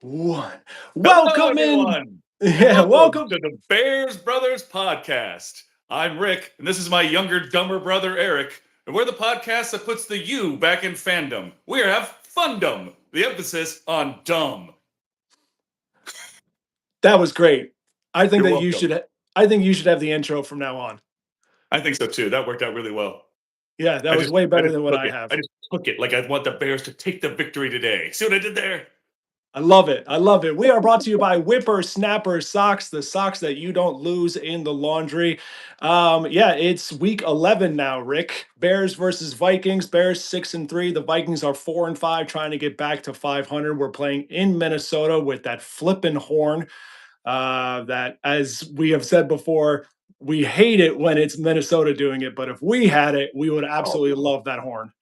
One. Hello, Welcome in. everyone, and Yeah, welcome welcome. to the Bears Brothers podcast. I'm Rick, and this is my younger, dumber brother, Eric, and we're the podcast that puts the U back in fandom. We have Fundum, the emphasis on dumb. That was great. I think You're that you welcome. should. I think you should have the intro from now on. I think so too. That worked out really well. Yeah, that I was just, way I better just than what took I it. I have. just took it like I want the Bears to take the victory today. See what I did there? I love it. I love it. We are brought to you by Whipper Snapper Socks, the socks that you don't lose in the laundry. Yeah, it's week 11 now, Rick. Bears versus Vikings. Bears 6-3. The Vikings are 4-5, trying to get back to 500. We're playing in Minnesota with that flippin' horn. That, as we have said before, we hate it when it's Minnesota doing it, but if we had it, we would Oh, absolutely love that horn.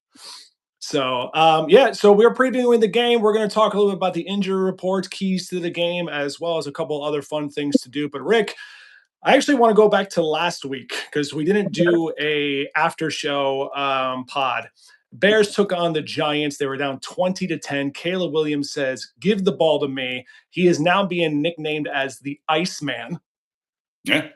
So, yeah, so we're previewing the game. We're going to talk a little bit about the injury reports, keys to the game, as well as a couple other fun things to do. But Rick, I actually want to go back to last week because we didn't do a after show pod. Bears took on the Giants. They were down 20-10. Caleb Williams says, "Give the ball to me." He is now being nicknamed as the Iceman. yeah.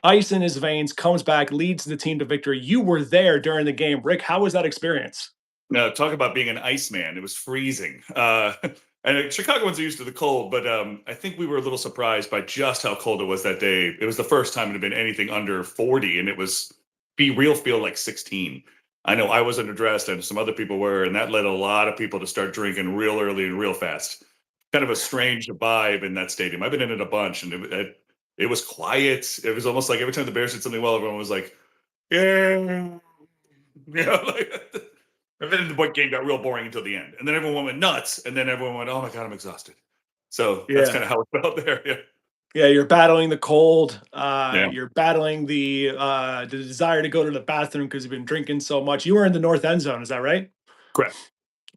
Ice in his veins, comes back, leads the team to victory. You were there during the game. Rick, how was that experience? No, talk about being an iceman. It was freezing. And Chicagoans are used to the cold, but I think we were a little surprised by just how cold it was that day. It was the first time it had been anything under 40, and it was be real feel like 16. I know I wasn't dressed, and some other people were, and that led a lot of people to start drinking real early and real fast. Kind of a strange vibe in that stadium. I've been in it a bunch, and it was quiet. It was almost like every time the Bears did something well, everyone was like, "Yeah." Like and then the game got real boring until the end, and then everyone went nuts, and then everyone went, "Oh my god, I'm exhausted." So that's Yeah. kind of how it felt there. Yeah, Yeah, you're battling the cold. yeah, You're battling the desire to go to the bathroom because you've been drinking so much. You were in the north end zone, is that right? correct.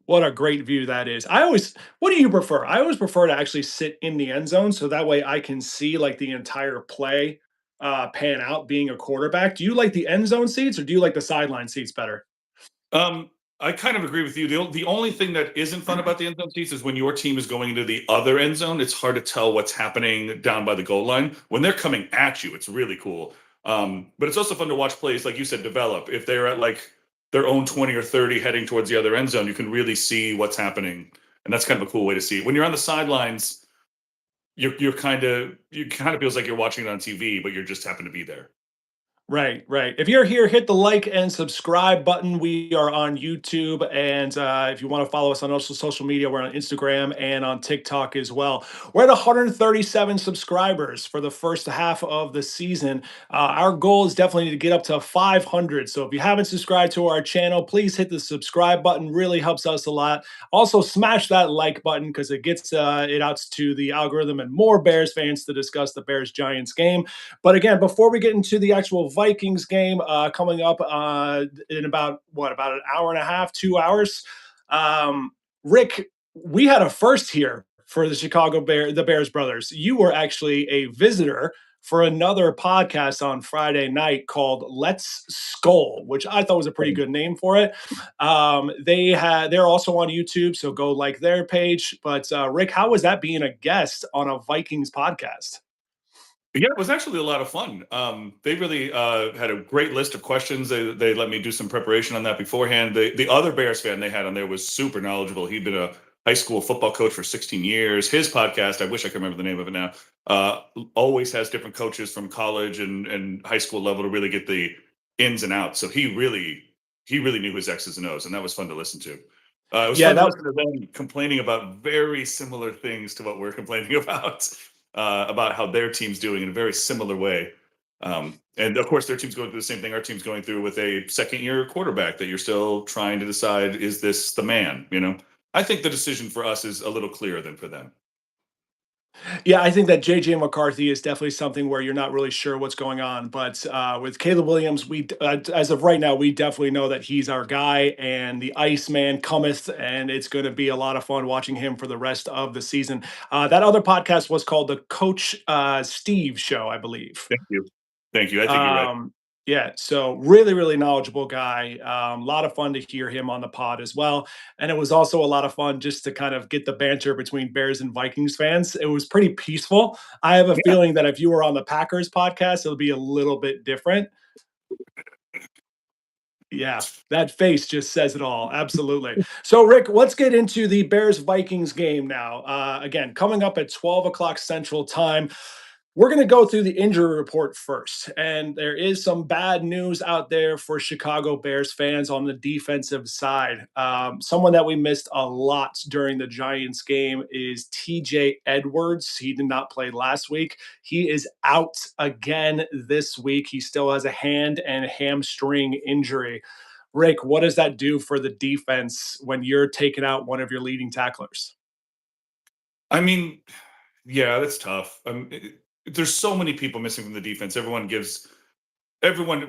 What a great view that is. What do you prefer? I always prefer to actually sit in the end zone so that way I can see like the entire play pan out being a quarterback. Do you like the end zone seats or do you like the sideline seats better? Um, I kind of agree with you. The only thing that isn't fun about the end zone seats is when your team is going into the other end zone. It's hard to tell what's happening down by the goal line. When they're coming at you, it's really cool. But it's also fun to watch plays, like you said, develop. If they're at like their own 20 or 30 heading towards the other end zone, you can really see what's happening. And that's kind of a cool way to see it. When you're on the sidelines, you kind of feels like you're watching it on TV, but you just happen to be there. Right, right. If you're here, hit the like and subscribe button. We are on YouTube, and if you want to follow us on also social media, we're on Instagram and on TikTok as well. We're at 137 subscribers for the first half of the season. Our goal is definitely to get up to 500. So if you haven't subscribed to our channel, please hit the subscribe button. Really helps us a lot. Also, smash that like button because it gets it out to the algorithm and more Bears fans to discuss the Bears Giants game. But again, before we get into the actual Vikings game coming up in about an hour and a half, 2 hours, um, Rick, we had a first here for the Bears brothers. You were actually a visitor for another podcast on Friday night called Let's Skull, which I thought was a pretty good name for it. They're also on YouTube, so go like their page. But Rick, how was that being a guest on a Vikings podcast? Yeah, it was actually a lot of fun. They really had a great list of questions. They let me do some preparation on that beforehand. The other Bears fan they had on there was super knowledgeable. He'd been a high school football coach for 16 years. His podcast, I wish I could remember the name of it now, always has different coaches from college and high school level to really get the ins and outs. So he really knew his X's and O's, and that was fun to listen to. It was Yeah, fun to that listen to them complaining about very similar things to what we're complaining about how their team's doing in a very similar way. And of course, their team's going through the same thing our team's going through with a second year quarterback that you're still trying to decide, is this the man? I think the decision for us is a little clearer than for them. Yeah, I think that JJ McCarthy is definitely something where you're not really sure what's going on. But with Caleb Williams, as of right now, we definitely know that he's our guy, and the Iceman cometh, and it's going to be a lot of fun watching him for the rest of the season. That other podcast was called the Coach Steve Show, I believe. Thank you. Thank you. I think you're right. Um, Yeah, so really, really knowledgeable guy. A lot of fun to hear him on the pod as well. And it was also a lot of fun just to kind of get the banter between Bears and Vikings fans. It was pretty peaceful. I have a Yeah. feeling that if you were on the Packers podcast, it'll be a little bit different. Yeah, that face just says it all. Absolutely. So, Rick, let's get into the Bears Vikings game now. Again, coming up at 12 o'clock Central Time. We're going to go through the injury report first. And there is some bad news out there for Chicago Bears fans on the defensive side. Someone that we missed a lot during the Giants game is TJ Edwards. He did not play last week. He is out again this week. He still has a hand and hamstring injury. Rick, what does that do for the defense when you're taking out one of your leading tacklers? I mean, yeah, that's tough. There's so many people missing from the defense. Everyone,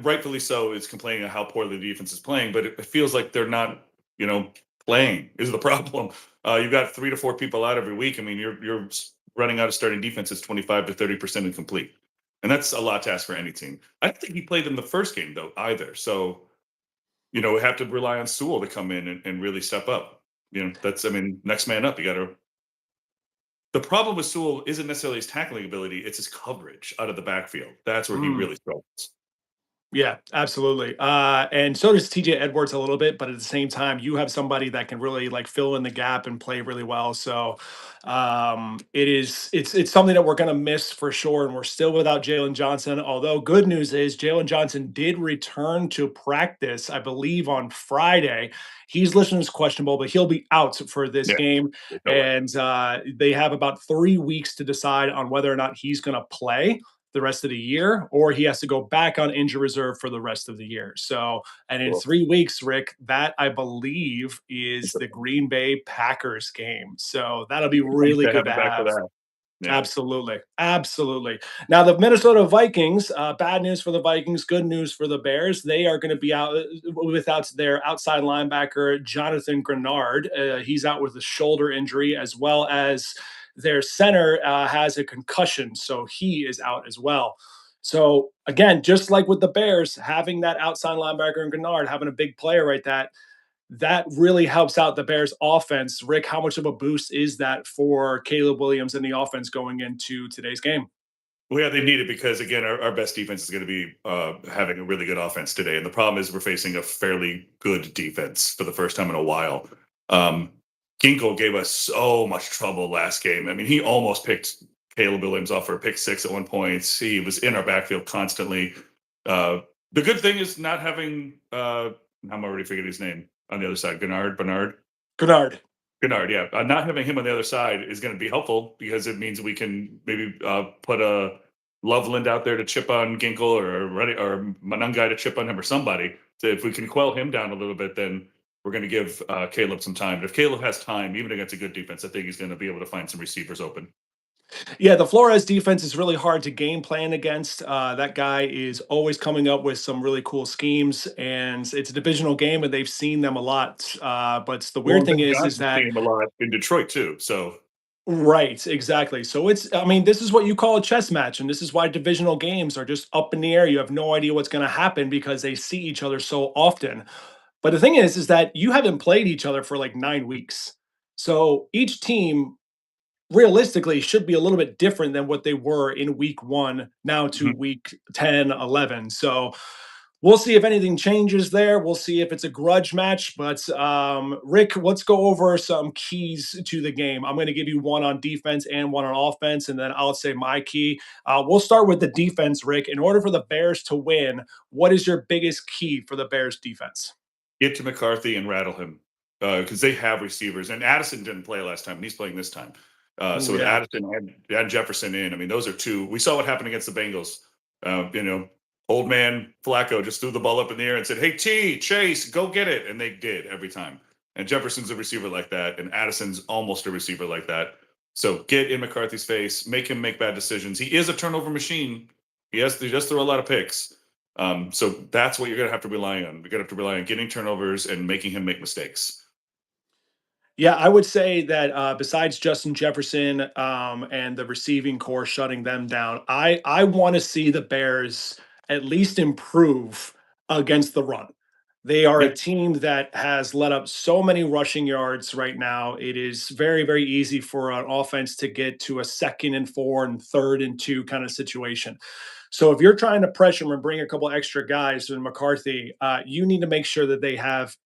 rightfully so, is complaining of how poorly the defense is playing, but it feels like they're not, you know, playing is the problem. You've got 3 to 4 people out every week. I mean, you're running out of starting defenses 25 to 30% incomplete, and that's a lot to ask for any team. I don't think he played in the first game though either. So we have to rely on Sewell to come in and really step up. That's, I mean, next man up. You got to. The problem with Sewell isn't necessarily his tackling ability; it's his coverage out of the backfield. That's where he Mm. really struggles. Yeah, absolutely. And so does TJ Edwards a little bit, but at the same time, you have somebody that can really like fill in the gap and play really well. So it's something that we're gonna miss for sure. And we're still without Jalen Johnson. Although good news is Jalen Johnson did return to practice, I believe, on Friday. He's listed as questionable, but he'll be out for this Yeah, game. there's no way. And they have about 3 weeks to decide on whether or not he's gonna play the rest of the year, or he has to go back on injury reserve for the rest of the year. So, and in Cool. 3 weeks, Rick, that I believe is the Green Bay Packers game. So that'll be Nice really to good have to him back for have. that. Yeah. Absolutely. Absolutely. Now, the Minnesota Vikings, bad news for the Vikings, good news for the Bears. They are going to be out without their outside linebacker, Jonathan Grenard. He's out with a shoulder injury, as well as their center has a concussion. So he is out as well. So, again, just like with the Bears, having that outside linebacker and Grenard, having a big player right that really helps out the Bears offense. Rick, how much of a boost is that for Caleb Williams and the offense going into today's game? Well, yeah, they need it because again, our best defense is going to be having a really good offense today, and the problem is we're facing a fairly good defense for the first time in a while. Um, Ginkle gave us so much trouble last game. I mean, he almost picked Caleb Williams off for a pick six at one point. He was in our backfield constantly. Uh, the good thing is not having I'm already forgetting his name on the other side. Bernard. Grenard. Gennard, yeah. Not having him on the other side is going to be helpful because it means we can maybe put a Loveland out there to chip on Ginkle or Manungai to chip on him or somebody. So if we can quell him down a little bit, then we're going to give Caleb some time. But if Caleb has time, even against a good defense, I think he's going to be able to find some receivers open. Yeah, the Flores defense is really hard to game plan against. That guy is always coming up with some really cool schemes, and it's a divisional game, and they've seen them a lot. But the Well, weird and thing Ben is Johnson's that seen him a lot in Detroit too. So right, exactly. So I mean, this is what you call a chess match, and this is why divisional games are just up in the air. You have no idea what's going to happen because they see each other so often. But the thing is that you haven't played each other for like 9 weeks. So each team realistically should be a little bit different than what they were in week one, now to mhm. week 10, 11. So we'll see if anything changes there. We'll see if it's a grudge match. But Rick, let's go over some keys to the game. I'm going to give you one on defense and one on offense, and then I'll say my key. We'll start with the defense, Rick. In order for the Bears to win, what is your biggest key for the Bears defense? Get to McCarthy and rattle him because they have receivers. And Addison didn't play last time, and he's playing this time. So Ooh, with yeah. Addison and Jefferson in, I mean, those are two. We saw what happened against the Bengals. Old man Flacco just threw the ball up in the air and said, "Hey T, Chase, go get it," and they did every time. And Jefferson's a receiver like that, and Addison's almost a receiver like that. So get in McCarthy's face, make him make bad decisions. He is a turnover machine. He does throw a lot of picks. So that's what you're going to have to rely on. You're going to have to rely on getting turnovers and making him make mistakes. Yeah, I would say that besides Justin Jefferson and the receiving core shutting them down, I want to see the Bears at least improve against the run. They are a Yeah. team that has let up so many rushing yards right now. It is very, very easy for an offense to get to a 2nd and 4 and 3rd and 2 kind of situation. So if you're trying to pressure them and bring a couple extra guys to McCarthy, you need to make sure that they have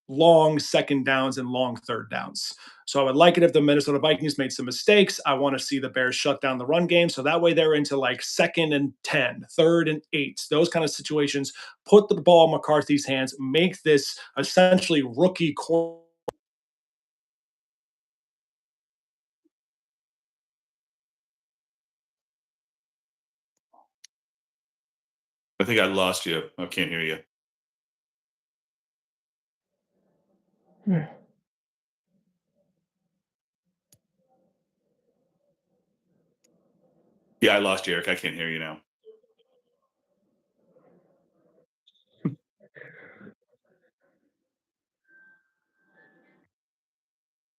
long second downs and long third downs. So I would like it if the Minnesota Vikings made some mistakes. I want to see the Bears shut down the run game. So that way they're into like 2nd and 10, 3rd and 8, those kind of situations. Put the ball in McCarthy's hands, make this essentially rookie core. I think I lost you. I can't hear you. Yeah, I lost you, Eric. I can't hear you now.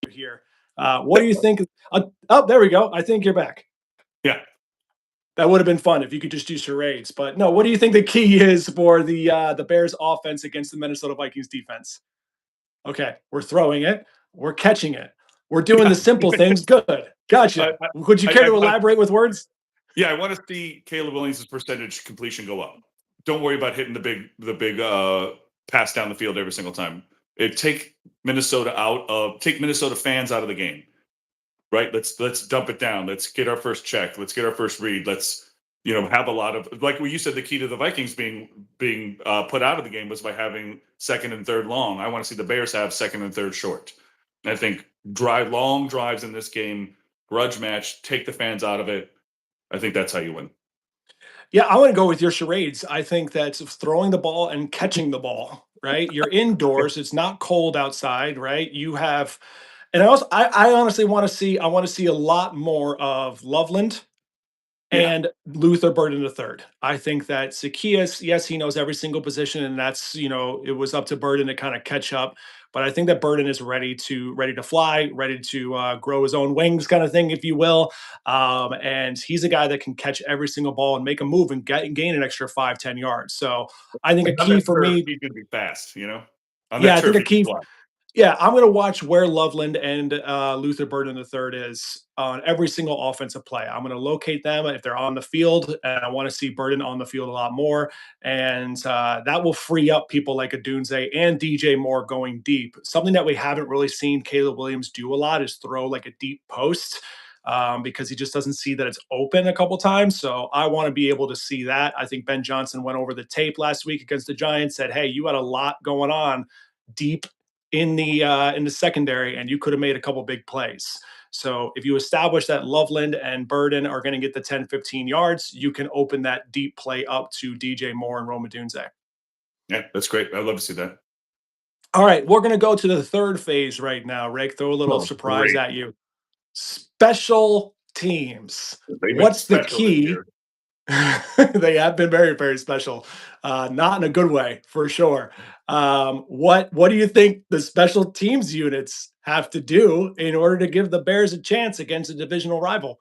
Here. What do you think? Oh, there we go. I think you're back. Yeah. That would have been fun if you could just do charades. But no, what do you think the key is for the Bears offense against the Minnesota Vikings defense? Okay, we're throwing it, we're catching it, we're doing the Yeah. simple things. Good, I, gotcha. Would you care to I elaborate with words? Yeah, I want to see Caleb Williams' percentage completion go up. Don't worry about hitting the big pass down the field every single time. Take Minnesota fans out of the game. Right? Let's dump it down. Let's get our first check. Let's get our first read. Let's have a lot of, like what you said, the key to the Vikings being put out of the game was by having second and third long. I want to see the Bears have second and third short. And I think long drives in this game, grudge match, take the fans out of it. I think that's how you win. Yeah, I want to go with your charades. I think that's throwing the ball and catching the ball, right? You're indoors, it's not cold outside, right? You have, and I honestly want to see, I want to see a lot more of Loveland Yeah. and Luther Burden the third. I think that Zacchaeus, yes, he knows every single position, and that's it was up to Burden to kind of catch up. But I think that Burden is ready to fly, ready to grow his own wings, kind of thing, if you will. And he's a guy that can catch every single ball and make a move and gain an extra 5, 10 yards. So I think a And on key that for turf, me, he's going to be fast. On yeah, that I think turf, a he can key fly. yeah, I'm gonna watch where Loveland and Luther Burden the third is on every single offensive play. I'm gonna locate them if they're on the field, and I want to see Burden on the field a lot more, and that will free up people like Adunze and DJ Moore going deep. Something that we haven't really seen Caleb Williams do a lot is throw like a deep post. Because he just doesn't see that it's open a couple times. So I want to be able to see that. I think Ben Johnson went over the tape last week against the Giants, said, "Hey, you had a lot going on deep in the secondary, and you could have made a couple big plays." So if you establish that Loveland and Burden are going to get the 10, 15 yards, you can open that deep play up to DJ Moore and Roma Dunze. Yeah, that's great. I'd love to see that. All right, we're going to go to the third phase right now, Rick. Throw a little Oh, surprise great. at you. Special teams. They've been What's the special this key? year. They have been very, very special. Not in a good way, for sure. What do you think the special teams units have to do in order to give the Bears a chance against a divisional rival?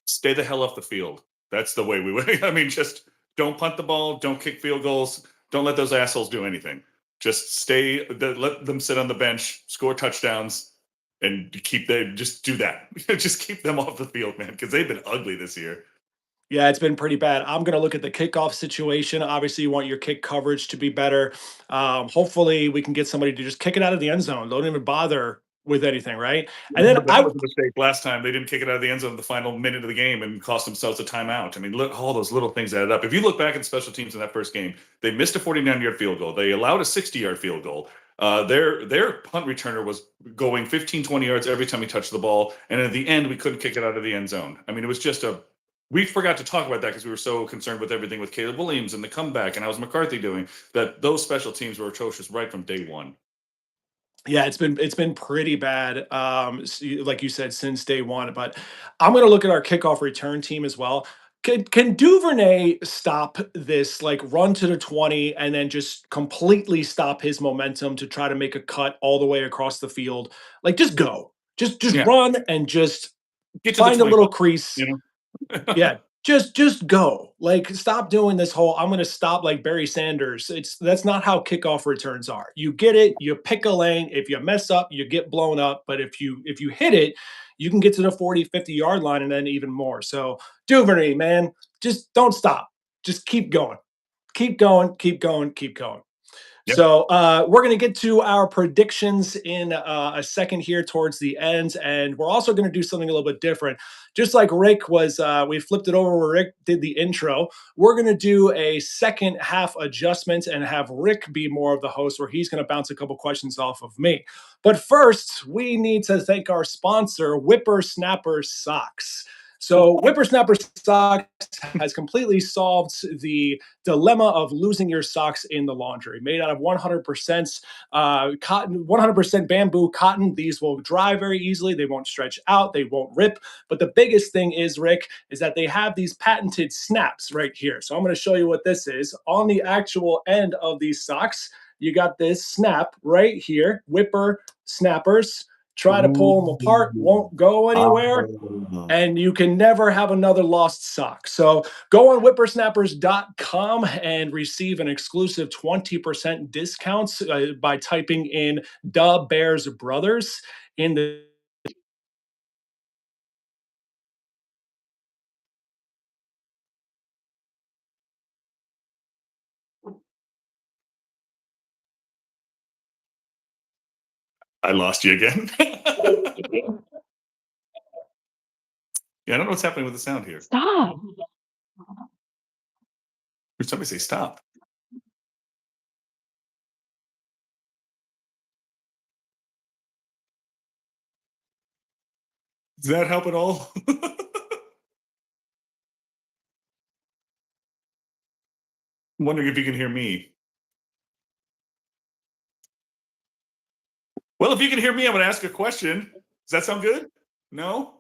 Stay the hell off the field. That's the way we win. I mean, just don't punt the ball, don't kick field goals, don't let those assholes do anything. Just let them sit on the bench, score touchdowns, and just do that. Just keep them off the field, man, because they've been ugly this year. Yeah, it's been pretty bad. I'm going to look at the kickoff situation. Obviously, you want your kick coverage to be better. Hopefully, we can get somebody to just kick it out of the end zone. Don't even bother with anything, right? And then That was a mistake last time. They didn't kick it out of the end zone in the final minute of the game and cost themselves a timeout. I mean, look, all those little things added up. If you look back at the special teams in that first game, they missed a 49-yard field goal. They allowed a 60-yard field goal. Their punt returner was going 15, 20 yards every time he touched the ball. And at the end, we couldn't kick it out of the end zone. I mean, it was just we forgot to talk about that because we were so concerned with everything with Caleb Williams and the comeback and how's McCarthy doing, that those special teams were atrocious right from day one. Yeah, it's been pretty bad, like you said, since day one. But I'm going to look at our kickoff return team as well. Can Duvernay stop this like run to the 20 and then just completely stop his momentum to try to make a cut all the way across the field? Like just go, just Yeah. run and just Get to the find a 25, little crease. you know? Yeah, just go. Like, stop doing this whole I'm gonna stop like Barry Sanders. That's not how kickoff returns are. You get it, you pick a lane. If you mess up, you get blown up. But if you hit it, you can get to the 40, 50-yard line and then even more. So Duvernay, man, just don't stop. Just keep going. Keep going, keep going, keep going. Yep. So we're going to get to our predictions in a second here towards the end, and we're also going to do something a little bit different. Just like Rick was, we flipped it over where Rick did the intro. We're going to do a second half adjustment and have Rick be more of the host, where he's going to bounce a couple questions off of me. But first, we need to thank our sponsor, Whippersnapper Socks. So, Whippersnapper Socks has completely solved the dilemma of losing your socks in the laundry. Made out of 100% cotton, 100% bamboo cotton. These will dry very easily. They won't stretch out. They won't rip. But the biggest thing is, Rick, is that they have these patented snaps right here. So I'm going to show you what this is. On the actual end of these socks, you got this snap right here. Whipper snappers. Try to pull them apart, won't go anywhere, Oh. and you can never have another lost sock. So go on whippersnappers.com and receive an exclusive 20% discounts by typing in "Da Bears Brothers" in the I lost you again. Yeah, I don't know what's happening with the sound here. Stop. Or somebody say stop. Does that help at all? I'm wondering if you can hear me. Well, if you can hear me, I'm going to ask a question. Does that sound good? No?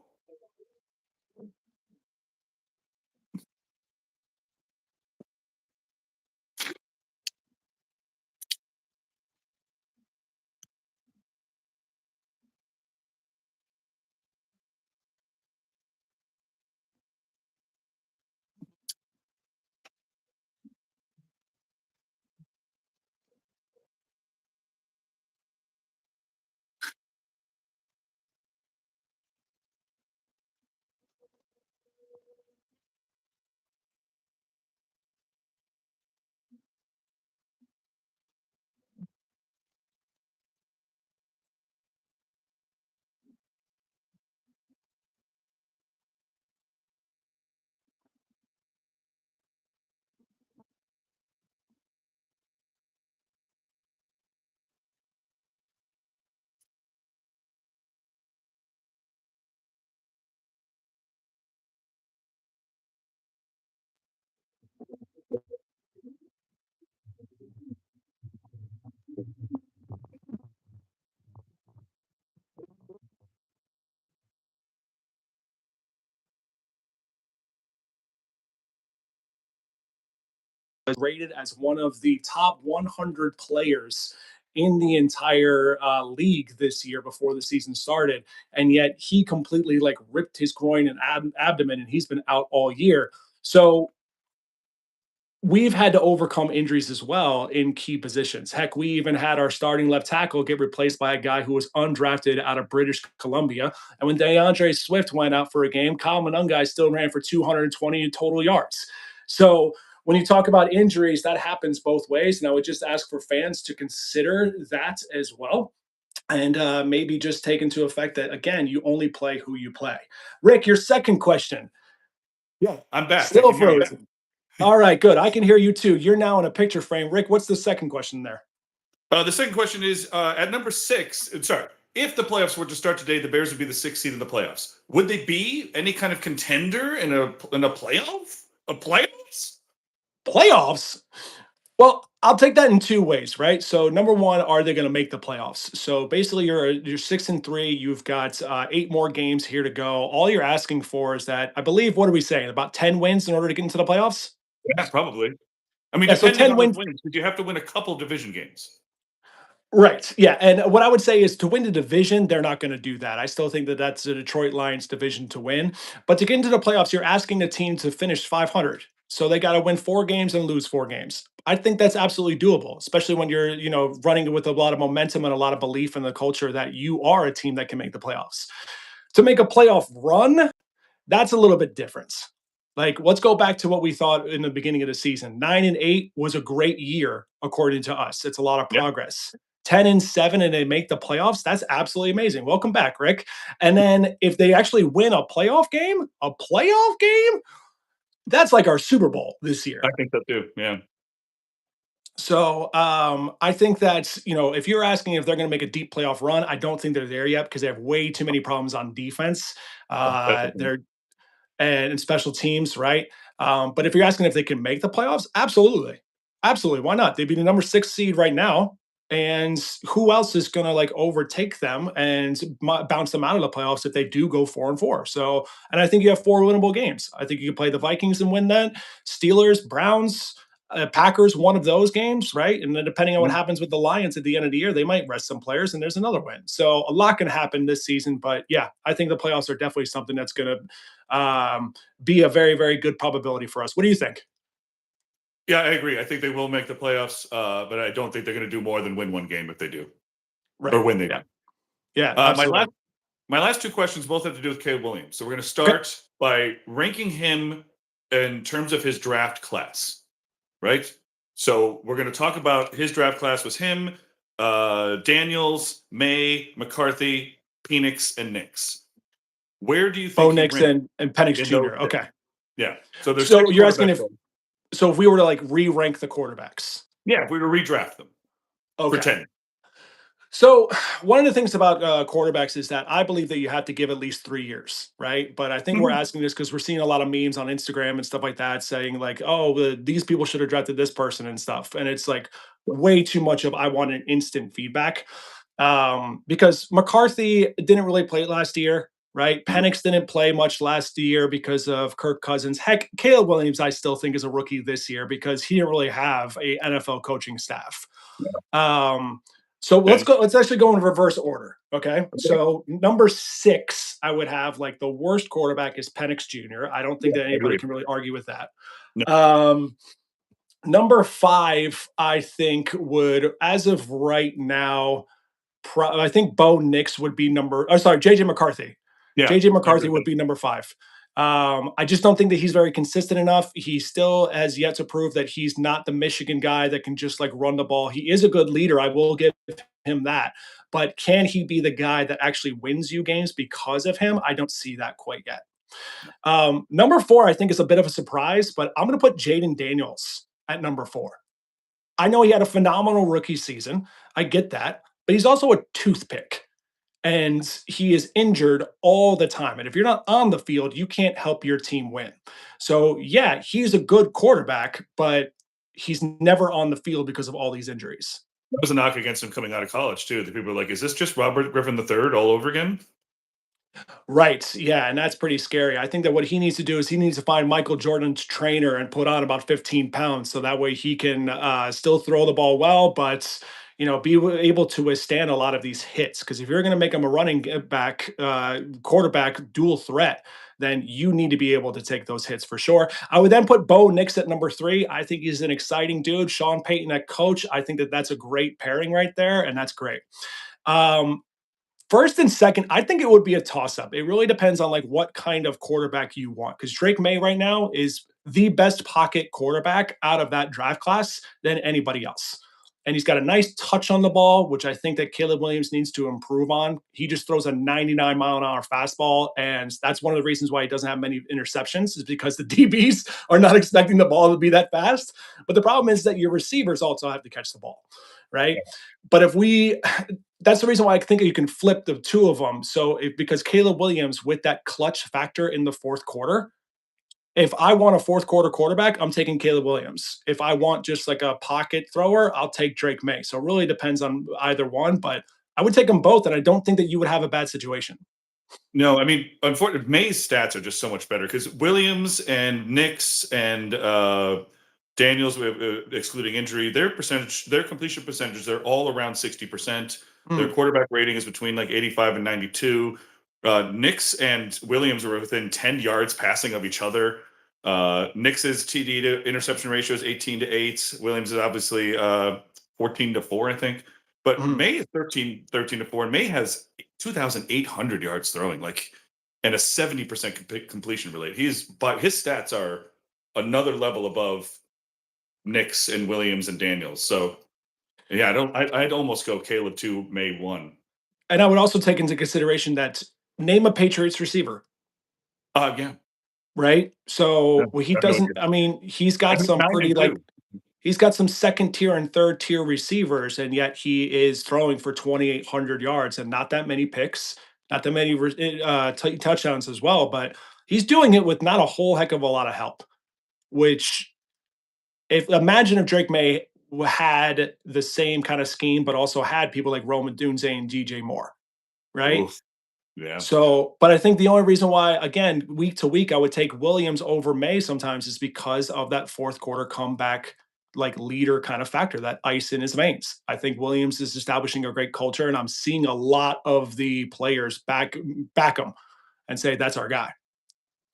rated as one of the top 100 players in the entire league this year before the season started, and yet he completely like ripped his groin and abdomen, and he's been out all year. So we've had to overcome injuries as well in key positions. Heck, we even had our starting left tackle get replaced by a guy who was undrafted out of British Columbia. And when DeAndre Swift went out for a game, Kyle Monungai still ran for 220 total yards. So when you talk about injuries, that happens both ways. And I would just ask for fans to consider that as well. And maybe just take into effect that, again, you only play who you play. Rick, your second question. Yeah, I'm back. I Still can hear you. frozen. All right, good. I can hear you too. You're now in a picture frame. Rick, what's the second question there? The second question is at number 6. Sorry, if the playoffs were to start today, the Bears would be the 6th seed in the playoffs. Would they be any kind of contender in a playoff? A playoffs? Playoffs? Well, I'll take that in two ways, right? So, number one, are they going to make the playoffs? So, basically, you're 6-3. You've got 8 more games here to go. All you're asking for is that I believe. What are we saying? About 10 wins in order to get into the playoffs? Yeah, probably. I mean, Yeah. So depending 10 on the wins. wins, because you have to win a couple division games. Right. Yeah. And what I would say is to win the division, they're not going to do that. I still think that that's the Detroit Lions division to win. But to get into the playoffs, you're asking the team to finish 500. So they got to win 4 games and lose 4 games. I think that's absolutely doable, especially when you're, running with a lot of momentum and a lot of belief in the culture that you are a team that can make the playoffs. To make a playoff run, that's a little bit different. Like, let's go back to what we thought in the beginning of the season. 9-8 was a great year, according to us. It's a lot of Yeah, progress. 10-7 and they make the playoffs. That's absolutely amazing. Welcome back, Rick. And then if they actually win a playoff game, that's like our Super Bowl this I year. think so too. Yeah, So I think that if you're asking if they're going to make a deep playoff run, I don't think they're there yet because they have way too many problems on defense. that's the thing. They're and special teams, right? But if you're asking if they can make the playoffs, absolutely, absolutely. Why not? They'd be the number 6 seed right now, and who else is going to like overtake them and bounce them out of the playoffs if they do go 4-4? So, and I think you have 4 winnable games. I think you can play the Vikings and win that. Steelers, Browns. Packers, one of those games, right? And then depending on what Mhm. happens with the Lions at the end of the year, they might rest some players and there's another win. So a lot can happen this season. But yeah, I think the playoffs are definitely something that's going to be a very, very good probability for us. What do you think? Yeah, I agree. I think they will make the playoffs, but I don't think they're going to do more than win one game if they do, or Right. when they Yeah. do. Yeah. My Absolutely. last two questions both have to do with Caleb Williams. So we're going to Okay. start by ranking him in terms of his draft class, right? So we're going to talk about his draft class was him, Daniels, May, McCarthy, Penix, and Nix. Where do you Bo think he Nix ranked and Penix in those Jr. six? Okay. Yeah. So there's So six you're asking quarterbacks. if we were to like re-rank the quarterbacks. Yeah, if we were to redraft them, Okay. pretend. So one of the things about quarterbacks is that I believe that you have to give at least 3 years, right? But I think we're Mhm. asking this because we're seeing a lot of memes on Instagram and stuff like that saying like, "Oh, these people should have drafted this person and stuff," and it's like way too much of I want an instant feedback because McCarthy didn't really play last year. Right, Mhm. Penix didn't play much last year because of Kirk Cousins. Heck, Caleb Williams, I still think is a rookie this year because he didn't really have a NFL coaching staff. Um, so let's And go. Let's actually go in reverse order. Okay. okay, So number 6, I would have like the worst quarterback is Penix Jr. I don't think yeah, that I anybody agree. can really argue with that. No, Um, number 5, I think would, as of right now, I think Bo Nix would be number. Oh, sorry, JJ McCarthy. yeah, JJ I agree McCarthy with would that. be number 5. I just don't think that he's very consistent enough. He still has yet to prove that he's not the Michigan guy that can just like run the ball. He is a good leader. I will give him that. But can he be the guy that actually wins you games because of him? I don't see that quite yet. Number 4, I think, is a bit of a surprise, but I'm going to put Jaden Daniels at number 4. I know he had a phenomenal rookie season. I get that. But he's also a toothpick and he is injured all the time. And if you're not on the field, you can't help your team win. So, yeah, he's a good quarterback, but he's never on the field because of all these injuries. That was a knock against him coming out of college too. The people were like, "Is this just Robert Griffin III all over again?" Right. Yeah. And that's pretty scary. I think that what he needs to do is he needs to find Michael Jordan's trainer and put on about 15 pounds. So that way he can still throw the ball well, but, be able to withstand a lot of these hits. Because if you're going to make him a running back, quarterback dual threat, then you need to be able to take those hits for sure. I would then put Bo Nix at number 3. I think he's an exciting dude. Sean Payton at coach. I think that that's a great pairing right there. And that's great. Um, First and second, I think it would be a toss up. It really depends on like what kind of quarterback you want. Because Drake May right now is the best pocket quarterback out of that draft class than anybody else. And he's got a nice touch on the ball, which I think that Caleb Williams needs to improve on. He just throws a 99-mile-an-hour fastball. And that's one of the reasons why he doesn't have many interceptions, is because the DBs are not expecting the ball to be that fast. But the problem is that your receivers also have to catch the ball, right? But if we that's the reason why I think you can flip the two of them. So because Caleb Williams with that clutch factor in the fourth quarter, if I want a fourth quarter quarterback, I'm taking Caleb Williams. If I want just like a pocket thrower, I'll take Drake May. So it really depends on either one, but I would take them both, and I don't think that you would have a bad situation. No, I mean, unfortunately, May's stats are just so much better because Williams and Nix and Daniels, excluding injury, their completion percentages, they're all around 60%. Their Mm, quarterback rating is between like 85 and 92. Nix and Williams were within 10 yards passing of each other. Nix's TD to interception ratio is 18 to 8. Williams is obviously 14 to 4, I think. But mm. May is 13 to 4. And May has 2,800 yards throwing, like, and a 70% completion rate. But his stats are another level above Nix and Williams and Daniels. So yeah, I'd almost go Caleb 2, May 1. And I would also take into consideration that name a Patriots receiver, Yeah. right? Yeah, So well, he I have no doesn't. idea. I mean, he's I got think some 9 pretty and like 2. he's got some second tier and third tier receivers, and yet he is throwing for 2,800 yards and not that many picks, not that many touchdowns as well. But he's doing it with not a whole heck of a lot of help. Which, if imagine if Drake May had the same kind of scheme, but also had people like Roman Dunze and DJ Moore, right? Oof. Yeah. So, but I think the only reason why, again, week to week, I would take Williams over May sometimes is because of that fourth quarter comeback, like leader kind of factor, that ice in his veins. I think Williams is establishing a great culture, and I'm seeing a lot of the players back him and say that's our guy.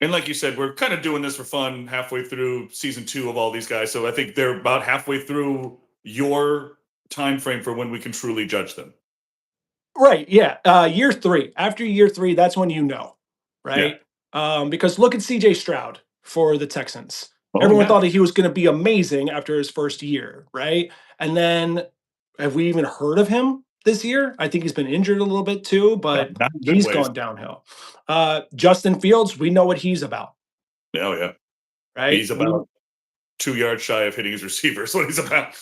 And like you said, we're kind of doing this for fun halfway through season 2 of all these guys. So I think they're about halfway through your time frame for when we can truly judge them. Right. Yeah. Year three. After year three, that's when you know, Yeah. right? Because look at CJ Stroud for the Texans. Oh Everyone yeah. thought that he was going to be amazing after his first year, right? And then have we even heard of him this year? I think he's been injured a little bit too, Yeah. but Not in good he's ways. gone downhill. Justin Fields, we know what he's about, Oh yeah. right? He's about 2 yards shy of hitting his receiver. That's what he's about.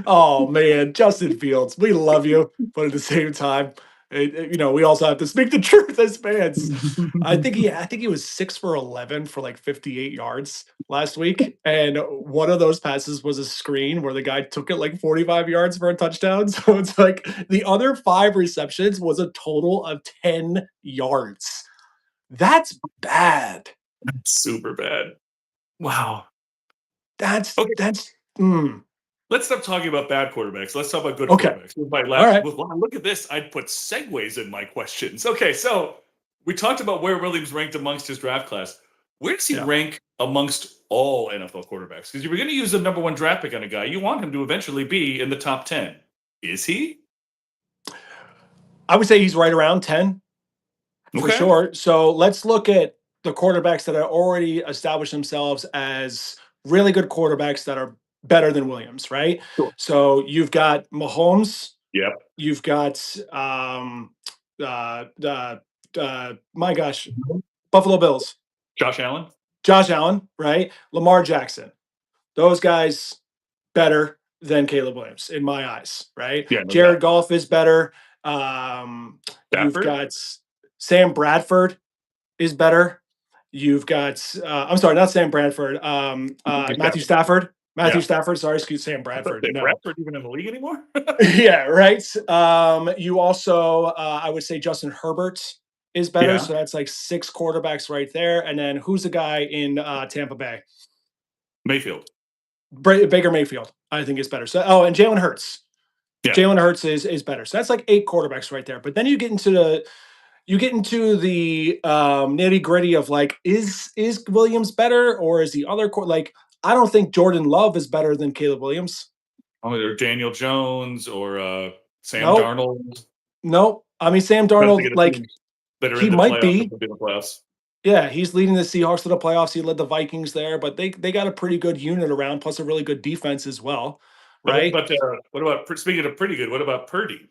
Oh man, Justin Fields, we love you, but at the same time, we also have to speak the truth as fans. I think he was 6 for 11 for like 58 yards last week, and one of those passes was a screen where the guy took it like 45 yards for a touchdown. So it's like the other five receptions was a total of 10 yards. That's bad. Super bad. Wow. That's Okay. that's mm, Let's stop talking about bad quarterbacks. Let's talk about good okay. quarterbacks. With my All last, right. with, wow, look at this. I'd put segues in my questions. Okay, so we talked about where Williams ranked amongst his draft class. Where does he Yeah. rank amongst all NFL quarterbacks? Because you were going to use the number one draft pick on a guy. You want him to eventually be in the top 10. Is he? I would say he's right around 10 for Okay. sure. So let's look at the quarterbacks that are already established themselves as really good quarterbacks that are better than Williams, right? Sure. So you've got Mahomes, Yep. you've got my gosh, Buffalo Bills, Josh Allen? Josh Allen, right? Lamar Jackson. Those guys better than Caleb Williams in my eyes, right? Yeah, no doubt. Jared Goff is better. You've Stafford? got Sam Bradford is better. You've got I'm sorry, not Sam Bradford. Matthew Stafford. Stafford. Matthew Yeah. Stafford. Sorry, excuse Sam I thought Bradford. that No. Bradford even in the league anymore? Yeah, right. You also I would say Justin Herbert is better. Yeah. So that's like six quarterbacks right there. And then who's the guy in Tampa Bay? Mayfield. Baker Mayfield, I think is better. So and Jalen Hurts. Yeah. Jalen Hurts is better. So that's like eight quarterbacks right there. But then you get into the nitty gritty of like, is Williams better or is the other like? I don't think Jordan Love is better than Caleb Williams. Oh, or Daniel Jones or Sam No, Darnold. no. I mean, Sam Trying to think Darnold, of the like teams that are he in the might playoffs that be. will be in the playoffs. Yeah, he's leading the Seahawks to the playoffs. He led the Vikings there, but they got a pretty good unit around, plus a really good defense as well, But right? but what about speaking of pretty good? What about Purdy?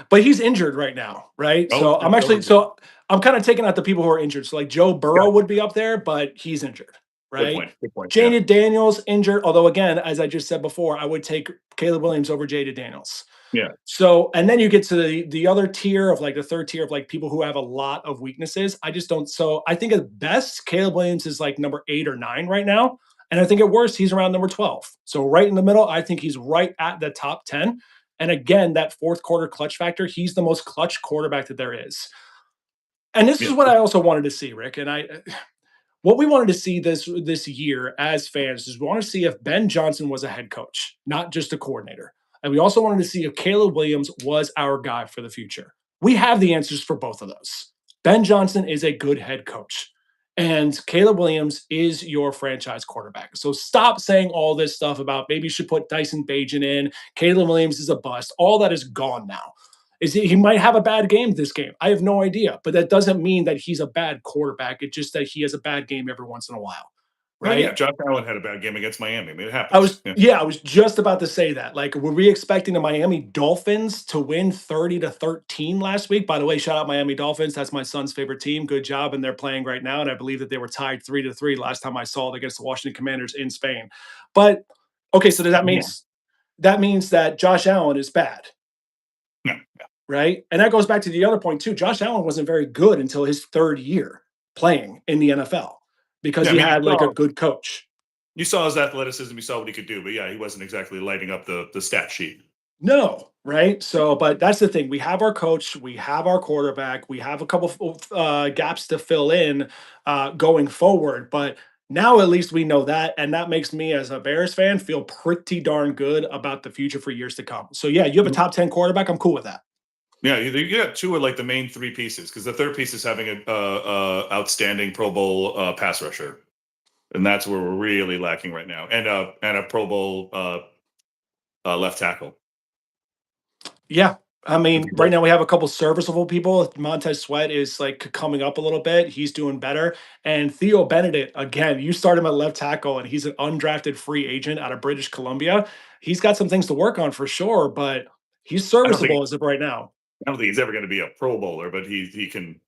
But he's injured right now, right? Oh, So I'm kind of taking out the people who are injured. So like Joe Burrow gotcha. would be up there, but he's injured, Good right? point. Good point. Yeah. Jaded Daniels injured, although again, as I just said before, I would take Caleb Williams over Jaded Daniels. Yeah. So, and then you get to the other tier of like the third tier of like people who have a lot of weaknesses. I just don't. So I think at best, Caleb Williams is like number 8 or 9 right now. And I think at worst, he's around number 12. So right in the middle, I think he's right at the top 10. And again, that fourth quarter clutch factor, he's the most clutch quarterback that there is. And this is Yeah. what I also wanted to see, Rick. And What we wanted to see this year as fans is we want to see if Ben Johnson was a head coach, not just a coordinator. And we also wanted to see if Caleb Williams was our guy for the future. We have the answers for both of those. Ben Johnson is a good head coach, and Caleb Williams is your franchise quarterback. So stop saying all this stuff about maybe you should put Dyson Bagent in. Caleb Williams is a bust. All that is gone now. He might have a bad game this game. I have no idea, but that doesn't mean that he's a bad quarterback. It's just that he has a bad game every once in a while, Oh yeah, right? Josh Allen had a bad game against Miami. I mean, it happens. Yeah. I was just about to say that. Like, were we expecting the Miami Dolphins to win 30-13 last week? By the way, shout out Miami Dolphins. That's my son's favorite team. Good job, and they're playing right now. And I believe that they were tied 3-3 last time I saw it against the Washington Commanders in Spain. But okay, so Yeah. that means that Josh Allen is bad, No. right? And that goes back to the other point too. Josh Allen wasn't very good until his third year playing in the NFL because Yeah. I he mean, had like a good coach. you saw his athleticism, you saw what he could do, but yeah, he wasn't exactly lighting up the stat sheet. No, right? So, but that's the thing. We have our coach, we have our quarterback, we have a couple of gaps to fill in going forward. But now at least we know that, and that makes me, as a Bears fan, feel pretty darn good about the future for years to come. So, yeah, you have a top 10 quarterback. I'm cool with that. Yeah, you got two of like the main three pieces because the third piece is having a outstanding Pro Bowl pass rusher, and that's where we're really lacking right now, and a Pro Bowl left tackle. Yeah. I If mean, you right will. now we have a couple serviceable people. Montez Sweat is like coming up a little bit. He's doing better. And Theo Benedict, again, you start him at left tackle, and he's an undrafted free agent out of British Columbia. He's got some things to work on for sure, but he's I don't think serviceable as of right now. I don't think he's ever going to be a Pro Bowler, but he can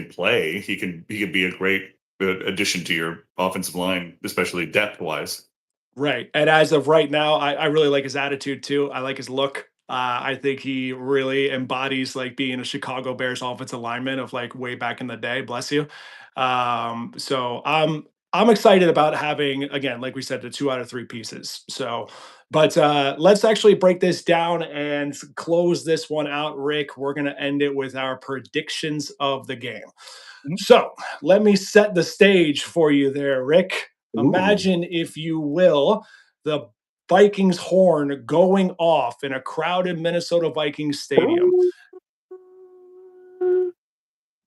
play. He can be a great addition to your offensive line, especially depth wise. Right. And as of right now, I really like his attitude too. I like his look. I think he really embodies like being a Chicago Bears offensive lineman of like way back in the day. Bless you. So I'm excited about having, again, like we said, the 2 out of 3 pieces. So, but let's actually break this down and close this one out, Rick. We're gonna end it with our predictions of the game. Mhm. So let me set the stage for you there, Rick. Ooh. Imagine, if you will, the Vikings horn going off in a crowded Minnesota Vikings stadium.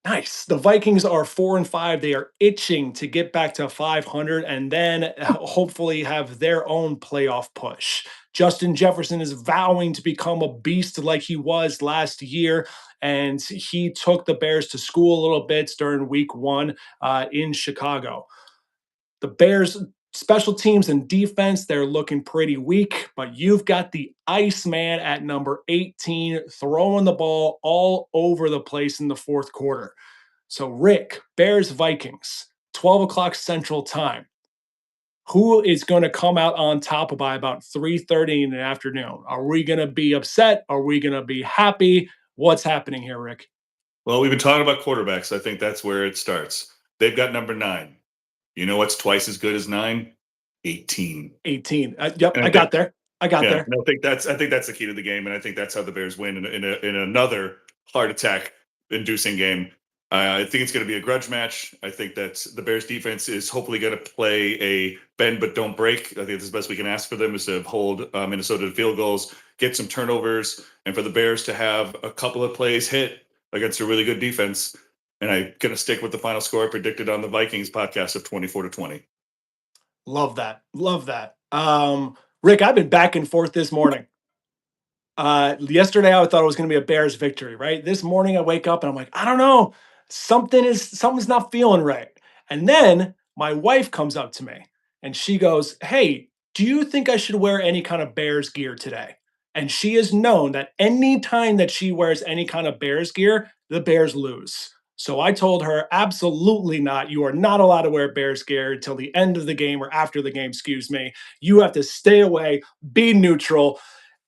Nice. The Vikings are 4-5. They are itching to get back to 500 and then hopefully have their own playoff push. Justin Jefferson is vowing to become a beast like he was last year. And he took the Bears to school a little bit during week one in Chicago. The Bears special teams and defense, they're looking pretty weak, but you've got the Iceman at number 18 throwing the ball all over the place in the fourth quarter. So, Rick, Bears Vikings, 12 o'clock Central Time. Who is going to come out on top by about 3:30 in the afternoon? Are we going to be upset? Are we going to be happy? What's happening here, Rick? Well, we've been talking about quarterbacks. I think that's where it starts. They've got number 9. You know what's twice as good as 9? 18. 18. Yep, And I I think got there. I got Yeah, there. and I think that's the key to the game, and I think that's how the Bears win in another heart attack inducing game. I think it's going to be a grudge match. I think that the Bears defense is hopefully going to play a bend but don't break. I think that's the best we can ask for them is to hold Minnesota to field goals, get some turnovers, and for the Bears to have a couple of plays hit against a really good defense. And I'm going to stick with the final score I predicted on the Vikings podcast of 24-20. Love that. Love that. Rick, I've been back and forth this morning. Yesterday I thought it was going to be a Bears victory, right? This morning I wake up and I'm like, I don't know, something's not feeling right. And then my wife comes up to me and she goes, "Hey, do you think I should wear any kind of Bears gear today?" And she has known that any time that she wears any kind of Bears gear, the Bears lose. So I told her, absolutely not. You are not allowed to wear Bears gear until the end of the game or after the game, excuse me. You have to stay away, be neutral.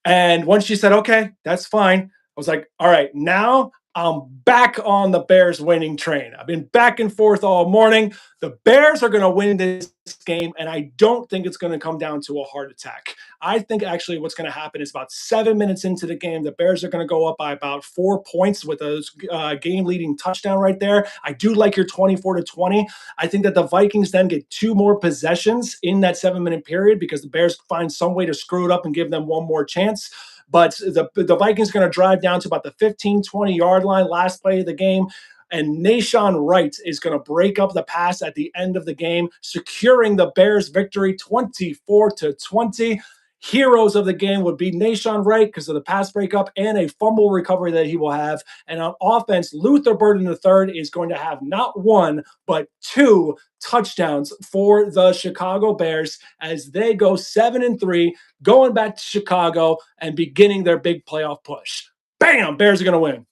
And once she said, okay, that's fine, I was like, all right, now I'm back on the Bears winning train. I've been back and forth all morning. The Bears are going to win this game, and I don't think it's going to come down to a heart attack. I think actually what's going to happen is about 7 minutes into the game, the Bears are going to go up by about 4 points with a game leading touchdown right there. I do like your 24-20. I think that the Vikings then get two more possessions in that 7 minute period because the Bears find some way to screw it up and give them one more chance. But the Vikings are going to drive down to about the 15-20 yard line, last play of the game. And Nashawn Wright is going to break up the pass at the end of the game, securing the Bears' victory 24-20. Heroes of the game would be Nashawn Wright because of the pass breakup and a fumble recovery that he will have. And on offense, Luther Burden III is going to have not one, but two touchdowns for the Chicago Bears as they go 7-3, going back to Chicago and beginning their big playoff push. Bam! Bears are going to win.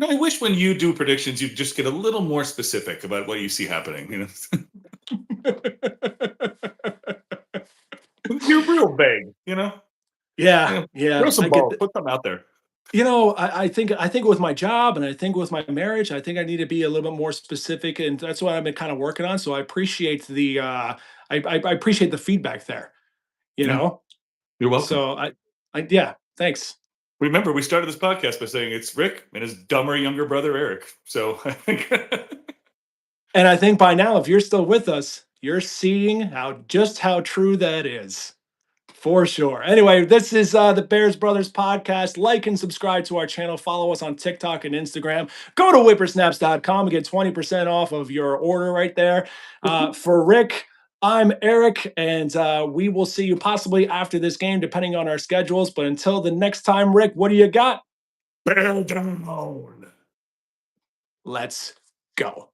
I wish when you do predictions, you'd just get a little more specific about what you see happening. You're real vague. Yeah, Throw yeah, some I get balls, that. put something out there. I think with my job and I think with my marriage, I think I need to be a little bit more specific, and that's what I've been kind of working on. So I appreciate I appreciate the feedback there. You Yeah, know, you're welcome. so I yeah, thanks. Remember, we started this podcast by saying it's Rick and his dumber younger brother Eric. So I think And I think by now, if you're still with us, you're seeing how true that is. For sure. Anyway, this is the Bears Brothers podcast. Like and subscribe to our channel. Follow us on TikTok and Instagram. Go to whippersnaps.com and get 20% off of your order right there. For Rick, I'm Eric, and we will see you possibly after this game, depending on our schedules. But until the next time, Rick, what do you got? bear down. Let's go.